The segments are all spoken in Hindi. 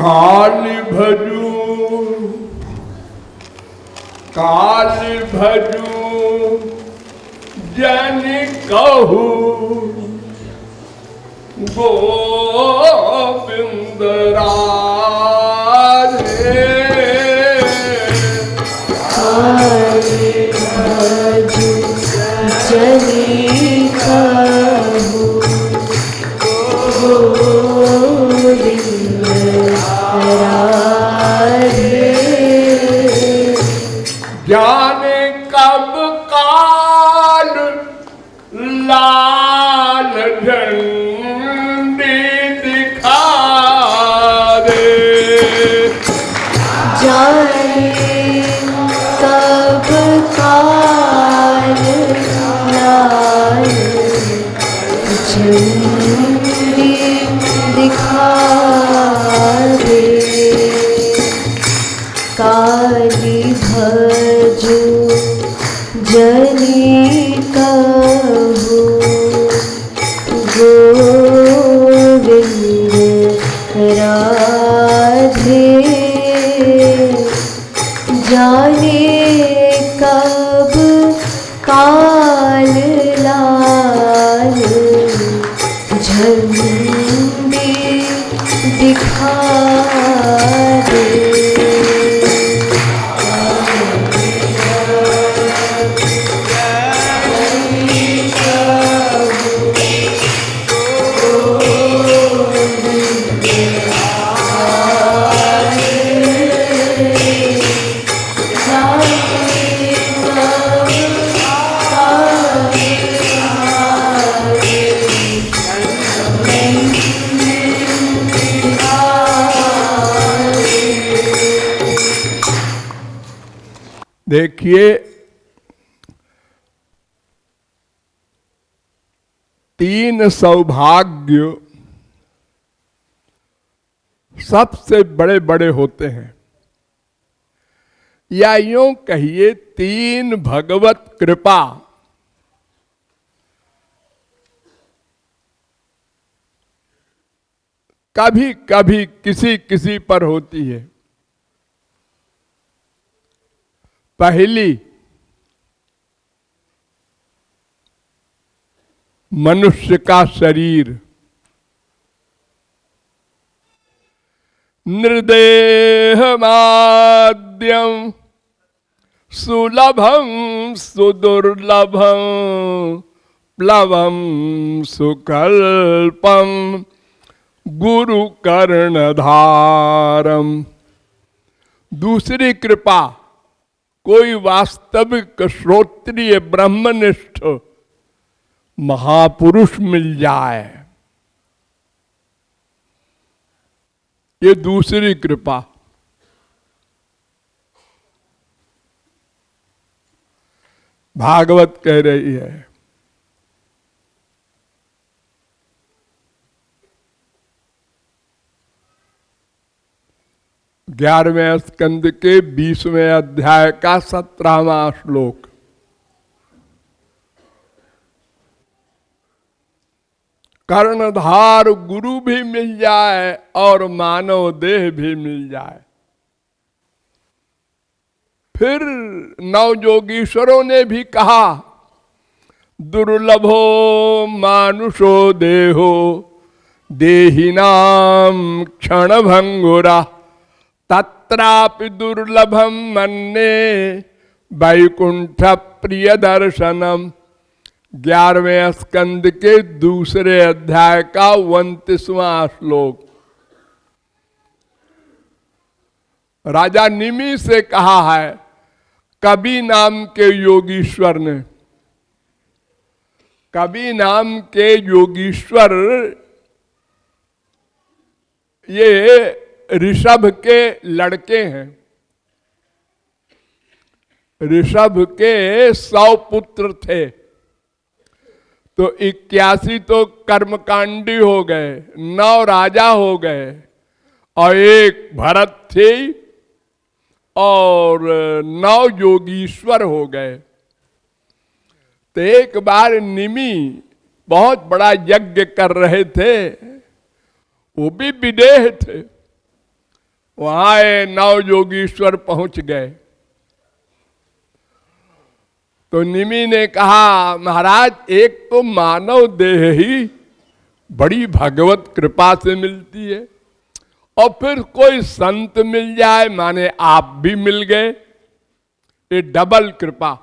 काली भजू जन कहू गोविंद राधे। काली भजू जन कहू गोविंद राधे। जाने कब काल लाल झंडी दिखा दे। जाने कब काल लाल झंडी दिखा दे। काली भजू जनी कहू गोविंद राधे। जाने कब काल लाल झंडी दिखा दे। देखिए, तीन सौभाग्य सबसे बड़े बड़े होते हैं, या यूं कहिए तीन भगवत कृपा कभी कभी किसी किसी पर होती है। पहली, मनुष्य का शरीर। निर्देहमाद्यम सुलभम सुदुर्लभम प्लवम सुकल्पम गुरु कर्णधारम। दूसरी कृपा, कोई वास्तविक श्रोत्रिय ब्रह्मनिष्ठ महापुरुष मिल जाए, ये दूसरी कृपा। भागवत कह रही है, ग्यारहवें स्कंद के 20वें अध्याय का 17वां श्लोक। कर्णधार गुरु भी मिल जाए और मानव देह भी मिल जाए। फिर नवयोगीश्वरों ने भी कहा, दुर्लभो मानुषो देहो देहिनाम क्षणभंगुरा तत्रापि दुर्लभम मन्ये वैकुंठ प्रिय दर्शनम। 11वें स्कंद के दूसरे अध्याय का 29वां श्लोक। राजा निमि से कहा है, कवि नाम के योगीश्वर ने, कवि नाम के योगीश्वर ये ऋषभ के लड़के हैं। ऋषभ के 100 पुत्र थे, तो 81 तो कर्मकांडी हो गए, 9 राजा हो गए और 1 भरत थे और 9 योगीश्वर हो गए। तो एक बार निमि बहुत बड़ा यज्ञ कर रहे थे, वो भी विदेह थे, वहां ये नव योगीश्वर पहुंच गए। तो निमि ने कहा, महाराज एक तो मानव देह ही बड़ी भगवत कृपा से मिलती है, और फिर कोई संत मिल जाए, माने आप भी मिल गए, ये डबल कृपा।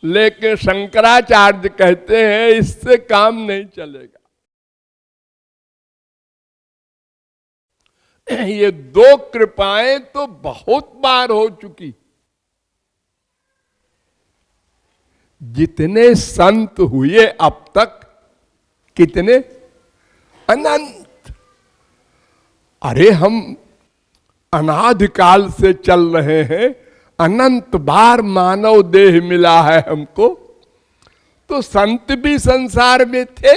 लेकिन शंकराचार्य कहते हैं इससे काम नहीं चलेगा। ये दो कृपाएं तो बहुत बार हो चुकी। जितने संत हुए अब तक, कितने? अनंत। अरे हम अनादि काल से चल रहे हैं, अनंत बार मानव देह मिला है हमको। तो संत भी संसार में थे,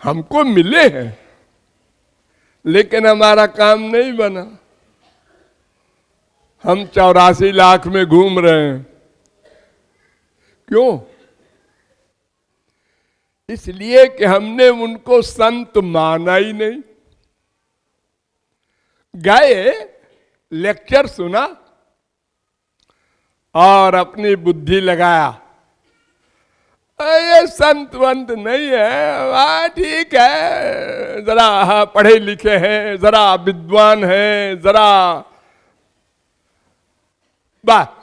हमको मिले हैं, लेकिन हमारा काम नहीं बना। हम 84 लाख में घूम रहे हैं। क्यों? इसलिए कि हमने उनको संत माना ही नहीं। गए, लेक्चर सुना और अपनी बुद्धि लगाया, ये संत वंत नहीं है, वाह ठीक है, जरा पढ़े लिखे हैं, जरा विद्वान हैं, जरा बस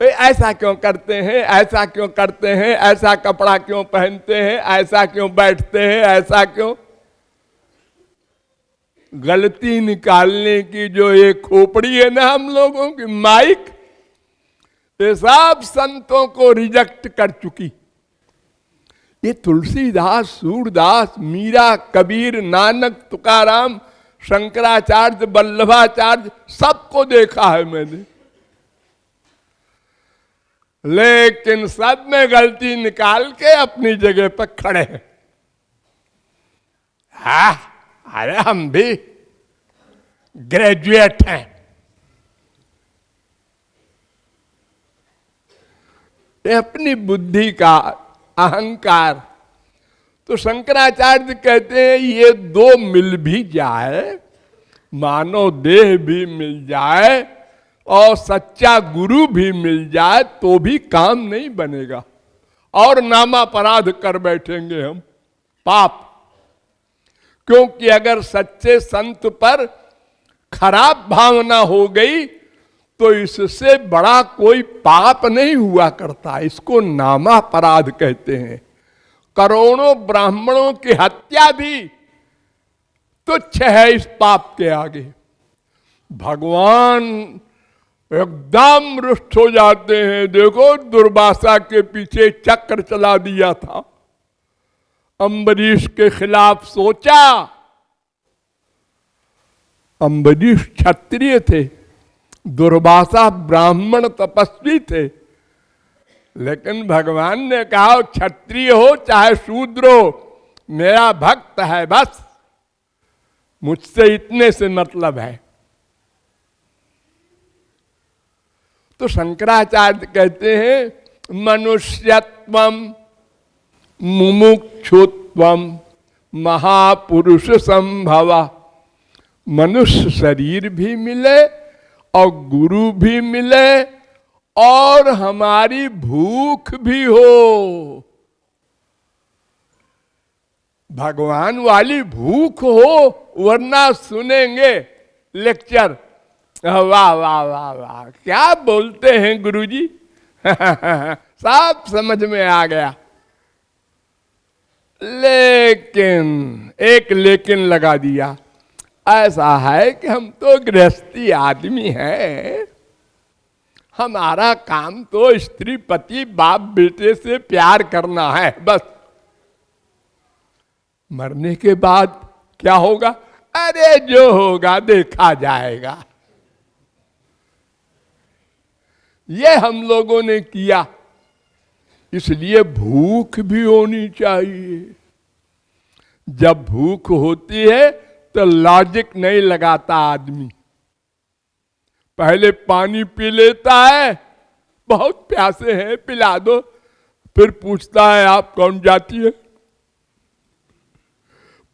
ऐसा क्यों करते हैं, ऐसा क्यों करते हैं, ऐसा कपड़ा क्यों पहनते हैं, ऐसा क्यों बैठते हैं, ऐसा क्यों। गलती निकालने की जो ये खोपड़ी है ना हम लोगों की, माइक, ये सब संतों को रिजेक्ट कर चुकी। ये तुलसीदास, सूरदास, मीरा, कबीर, नानक, तुकाराम, शंकराचार्य, वल्लभाचार्य, सबको देखा है मैंने, लेकिन सब में गलती निकाल के अपनी जगह पर खड़े हैं। हाँ, अरे हम भी ग्रेजुएट हैं। ये अपनी बुद्धि का अहंकार। तो शंकराचार्य कहते हैं ये दो मिल भी जाए, मानव देह भी मिल जाए और सच्चा गुरु भी मिल जाए, तो भी काम नहीं बनेगा, और नामापराध कर बैठेंगे हम, पाप। क्योंकि अगर सच्चे संत पर खराब भावना हो गई तो इससे बड़ा कोई पाप नहीं हुआ करता। इसको नामापराध कहते हैं। करोड़ों ब्राह्मणों की हत्या भी तुच्छ है इस पाप के आगे। भगवान एकदम रुष्ट हो जाते हैं। देखो, दुर्वासा के पीछे चक्र चला दिया था, अम्बरीश के खिलाफ सोचा। अम्बरीश क्षत्रिय थे, दुर्वासा ब्राह्मण तपस्वी थे, लेकिन भगवान ने कहा क्षत्रिय हो चाहे शूद्र हो, मेरा भक्त है, बस मुझसे इतने से मतलब है। तो शंकराचार्य कहते हैं मनुष्यत्वम मुमुक्षुत्वम महापुरुष संभवा। मनुष्य शरीर भी मिले और गुरु भी मिले और हमारी भूख भी हो, भगवान वाली भूख हो, वरना सुनेंगे लेक्चर, वाह वाह वाह वाह क्या बोलते हैं गुरुजी सब समझ में आ गया। लेकिन एक लेकिन लगा दिया, ऐसा है कि हम तो गृहस्थी आदमी हैं, हमारा काम तो स्त्री पति बाप बेटे से प्यार करना है, बस। मरने के बाद क्या होगा? अरे जो होगा देखा जाएगा। ये हम लोगों ने किया। इसलिए भूख भी होनी चाहिए। जब भूख होती है तो लॉजिक नहीं लगाता आदमी, पहले पानी पी लेता है, बहुत प्यासे हैं पिला दो, फिर पूछता है आप कौन जाति है?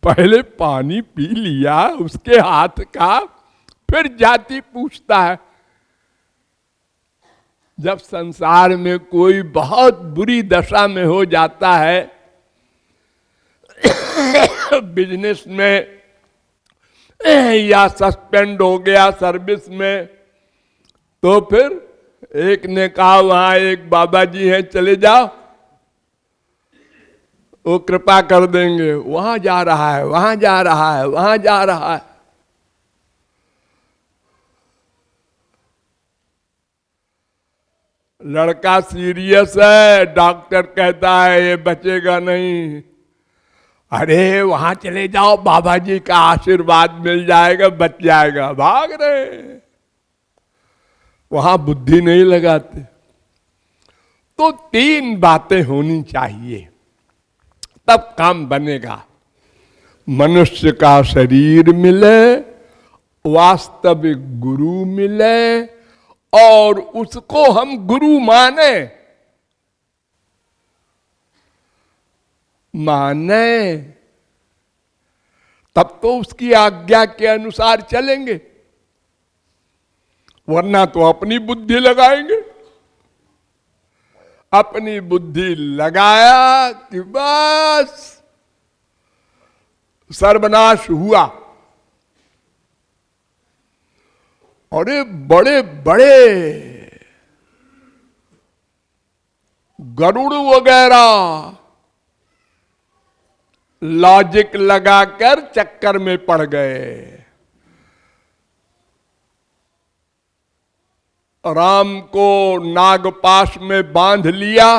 पहले पानी पी लिया उसके हाथ का, फिर जाति पूछता है। जब संसार में कोई बहुत बुरी दशा में हो जाता है, बिजनेस में या सस्पेंड हो गया सर्विस में, तो फिर एक ने कहा वहां एक बाबा जी हैं, चले जाओ, वो कृपा कर देंगे। वहां जा रहा है, वहां जा रहा है, वहां जा रहा है। लड़का सीरियस है, डॉक्टर कहता है ये बचेगा नहीं। अरे वहां चले जाओ, बाबा जी का आशीर्वाद मिल जाएगा, बच जाएगा। भाग रहे, वहां बुद्धि नहीं लगाते। तो 3 बातें होनी चाहिए, तब काम बनेगा। मनुष्य का शरीर मिले, वास्तविक गुरु मिले, और उसको हम गुरु माने तब तो उसकी आज्ञा के अनुसार चलेंगे, वरना तो अपनी बुद्धि लगाएंगे। अपनी बुद्धि लगाया कि बस सर्वनाश हुआ। और ये बड़े बड़े गरुड़ वगैरह लॉजिक लगाकर चक्कर में पड़ गए। राम को नागपाश में बांध लिया,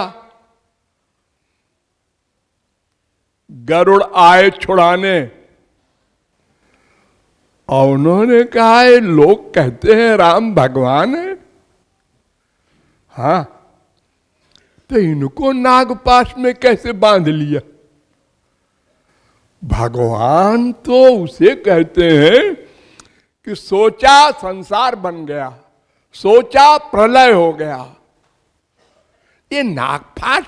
गरुड़ आए छुड़ाने, और उन्होंने कहा है लोग कहते हैं राम भगवान है। हाँ, तो इनको नागपाश में कैसे बांध लिया? भगवान तो उसे कहते हैं कि सोचा संसार बन गया, सोचा प्रलय हो गया। ये नागपाश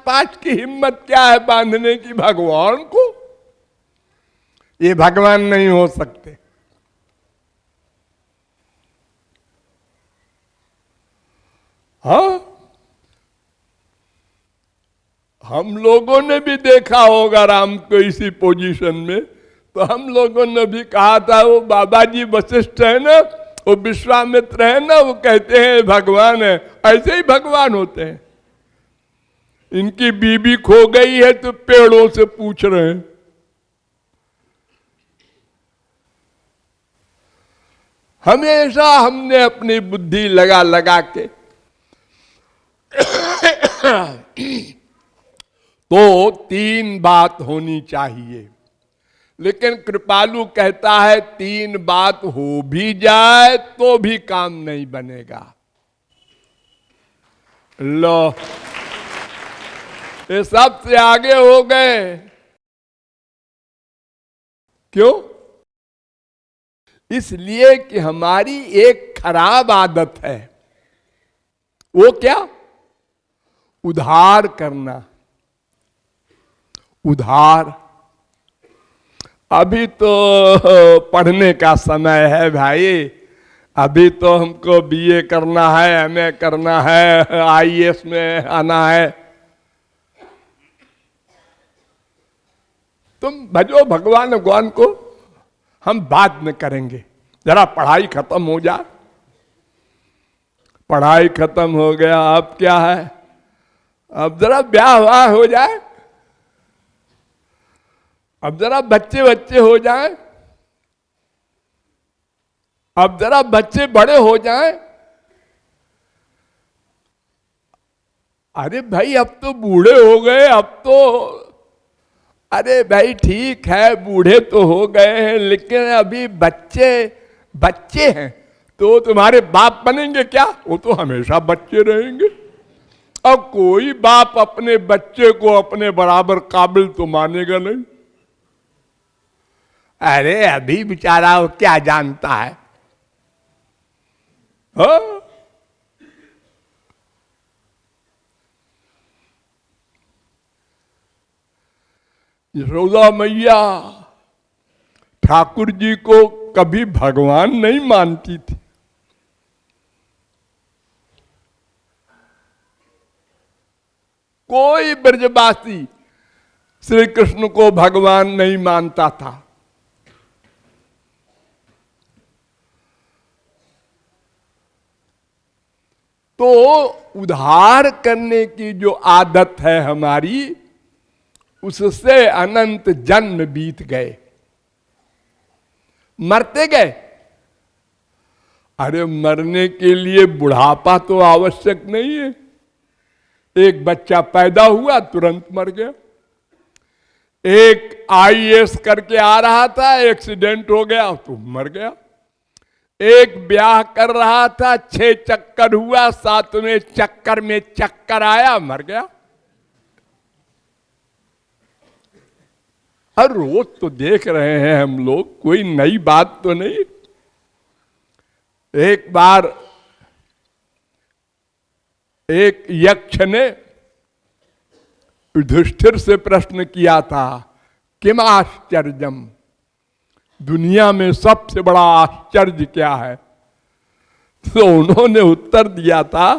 पाश की हिम्मत क्या है बांधने की भगवान को? ये भगवान नहीं हो सकते। हाँ, हम लोगों ने भी देखा होगा राम को इसी पोजीशन में, तो हम लोगों ने भी कहा था वो बाबा जी वशिष्ठ है ना, वो विश्वामित्र है ना, वो कहते हैं भगवान है। ऐसे ही भगवान होते हैं। इनकी बीबी खो गई है तो पेड़ों से पूछ रहे हैं। हमेशा हमने अपनी बुद्धि लगा लगा के तो 3 बात होनी चाहिए। लेकिन कृपालु कहता है 3 बात हो भी जाए तो भी काम नहीं बनेगा। लो, ये सबसे आगे हो गए। क्यों? इसलिए कि हमारी एक खराब आदत है। वो क्या? उधार करना। उधार। अभी तो पढ़ने का समय है भाई, अभी तो हमको बीए करना है, एमए करना है, आईएएस में आना है। तुम भजो भगवान को, हम बाद में करेंगे, जरा पढ़ाई खत्म हो जाए। पढ़ाई खत्म हो गया, अब क्या है? अब जरा ब्याह हो जाए, अब जरा बच्चे हो जाएं, अब जरा बच्चे बड़े हो जाएं। अरे भाई अब तो बूढ़े हो गए, अब तो, अरे भाई ठीक है बूढ़े तो हो गए हैं, लेकिन अभी बच्चे हैं, तो तुम्हारे बाप बनेंगे क्या? वो तो हमेशा बच्चे रहेंगे। अब कोई बाप अपने बच्चे को अपने बराबर काबिल तो मानेगा नहीं। अरे अभी बेचारा वो क्या जानता है? हाँ? यशोदा मैया ठाकुर जी को कभी भगवान नहीं मानती थी। कोई ब्रजवासी श्री कृष्ण को भगवान नहीं मानता था। तो उद्धार करने की जो आदत है हमारी, उससे अनंत जन्म बीत गए, मरते गए। अरे मरने के लिए बुढ़ापा तो आवश्यक नहीं है। एक बच्चा पैदा हुआ तुरंत मर गया। एक आईएएस करके आ रहा था, एक्सीडेंट हो गया तो मर गया। एक ब्याह कर रहा था, 6 चक्कर हुआ, 7वें चक्कर में चक्कर आया, मर गया। हर रोज तो देख रहे हैं हम लोग, कोई नई बात तो नहीं। एक बार एक यक्ष ने युधिष्ठिर से प्रश्न किया था, किम आश्चर्यम, दुनिया में सबसे बड़ा आश्चर्य क्या है? तो उन्होंने उत्तर दिया था,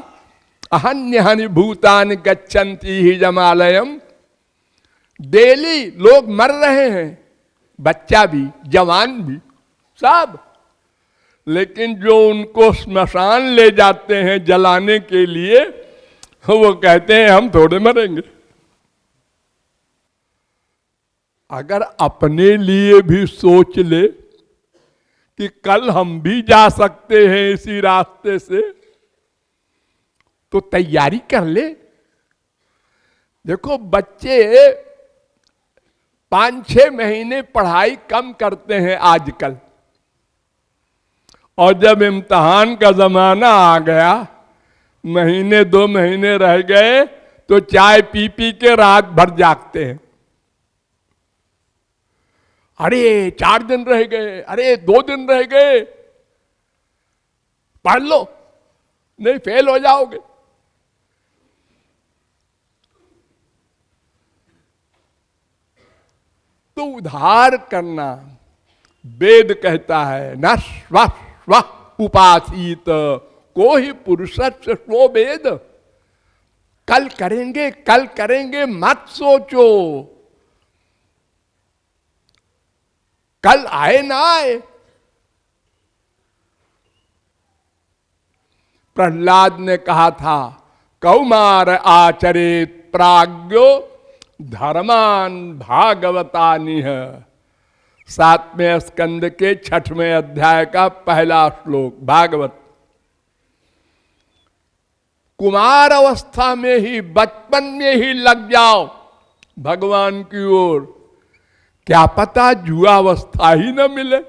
अहन्यहनि भूतानि गच्छन्ति हि जमालयम। डेली लोग मर रहे हैं, बच्चा भी जवान भी सब, लेकिन जो उनको श्मशान ले जाते हैं जलाने के लिए, वो कहते हैं हम थोड़े मरेंगे। अगर अपने लिए भी सोच ले कि कल हम भी जा सकते हैं इसी रास्ते से, तो तैयारी कर ले। देखो बच्चे 5-6 महीने पढ़ाई कम करते हैं आजकल, और जब इम्तिहान का जमाना आ गया, महीने 2 महीने रह गए, तो चाय पी पी के रात भर जागते हैं। अरे 4 दिन रह गए, अरे 2 दिन रह गए, पढ़ लो नहीं फेल हो जाओगे। तो उद्धार करना, वेद कहता है न स्व स्व उपासित को ही पुरुष स्व वेद। कल करेंगे मत सोचो, कल आए ना आए। प्रहलाद ने कहा था, कौमार आचरेत प्राज्ञो धर्मान भागवतानिह। 7वें स्कंद के 6वें अध्याय का पहला श्लोक भागवत। कुमार अवस्था में ही, बचपन में ही लग जाओ भगवान की ओर, क्या पता जुआवस्था ही न मिले।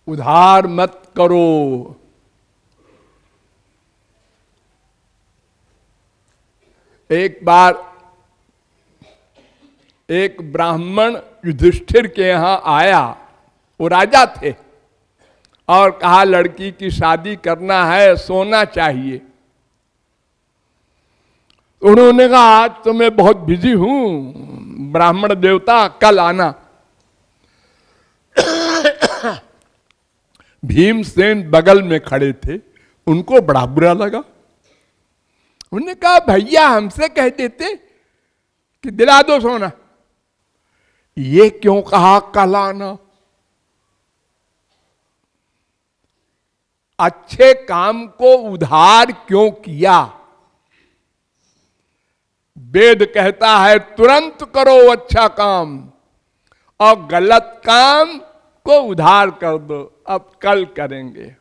उधार मत करो। एक बार एक ब्राह्मण युधिष्ठिर के यहां आया, वो राजा थे, और कहा लड़की की शादी करना है, सोना चाहिए। उन्होंने कहा आज तो मैं बहुत बिजी हूं, ब्राह्मण देवता कल आना। भीमसेन बगल में खड़े थे, उनको बड़ा बुरा लगा। उन्होंने कहा भैया हमसे कह देते कि दिला दो सोना, ये क्यों कहा कल आना? अच्छे काम को उधार क्यों किया? वेद कहता है तुरंत करो अच्छा काम, और गलत काम को उधार कर दो, अब कल करेंगे।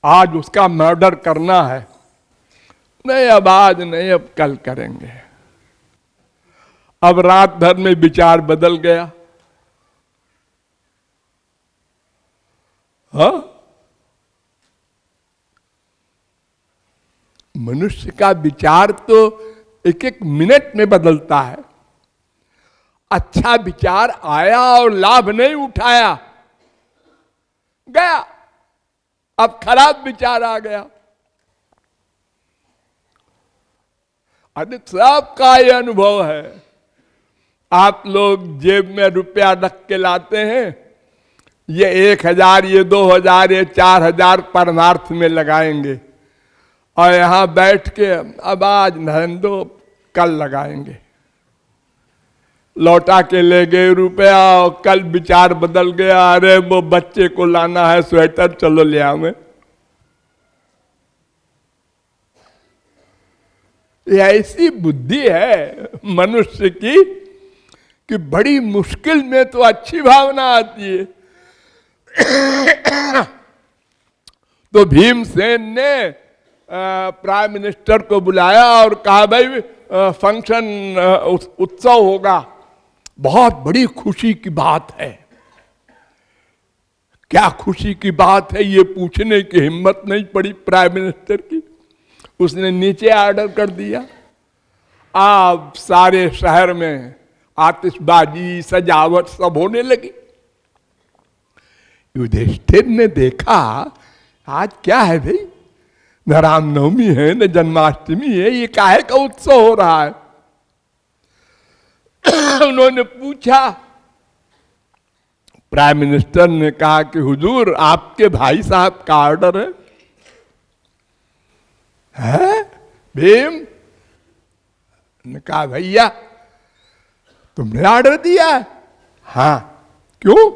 आज उसका मर्डर करना है, नहीं अब आज नहीं, अब कल करेंगे। अब रात भर में विचार बदल गया। हाँ, मनुष्य का विचार तो एक एक मिनट में बदलता है। अच्छा विचार आया और लाभ नहीं उठाया, गया। अब खराब विचार आ गया, अरे सबका ये अनुभव है। आप लोग जेब में रुपया रख के लाते हैं, ये 1000, ये 2000, ये 4000 परमार्थ में लगाएंगे, और यहां बैठ के अब आज रहने दो, कल लगाएंगे। लौटा के ले गए रुपया, और कल विचार बदल गया, अरे वो बच्चे को लाना है स्वेटर, चलो ले आवे। ऐसी बुद्धि है मनुष्य की कि बड़ी मुश्किल में तो अच्छी भावना आती है। तो भीमसेन ने प्राइम मिनिस्टर को बुलाया और कहा, भाई फंक्शन उत्सव होगा, बहुत बड़ी खुशी की बात है। क्या खुशी की बात है ये पूछने की हिम्मत नहीं पड़ी प्राइम मिनिस्टर की। उसने नीचे ऑर्डर कर दिया, अब सारे शहर में आतिशबाजी सजावट सब होने लगी। युधिष्ठिर ने देखा, आज क्या है भाई, न रामनवमी है न जन्माष्टमी है, ये काहे का उत्सव हो रहा है। उन्होंने पूछा, प्राइम मिनिस्टर ने कहा कि हुजूर आपके भाई साहब का ऑर्डर है? भीम ने कहा, भैया तुमने ऑर्डर दिया? हाँ। क्यों?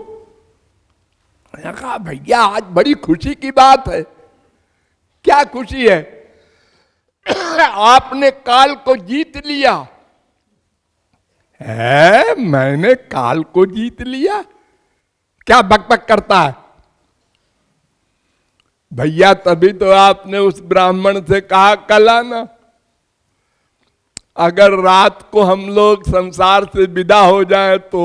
मैंने कहा, भैया आज बड़ी खुशी की बात है। क्या खुशी है? आपने काल को जीत लिया। है, मैंने काल को जीत लिया? क्या बकबक करता है भैया? तभी तो आपने उस ब्राह्मण से कहा कल आना। अगर रात को हम लोग संसार से विदा हो जाए तो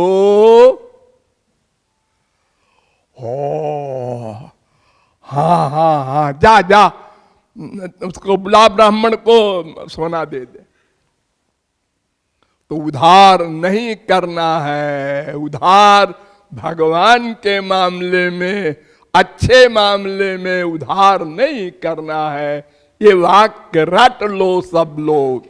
हाँ हाँ हाँ, जा जा उसको बुला, ब्राह्मण को सोना दे दे। तो उधार नहीं करना है, उधार भगवान के मामले में, अच्छे मामले में उधार नहीं करना है। ये वाक्य रट लो सब लोग।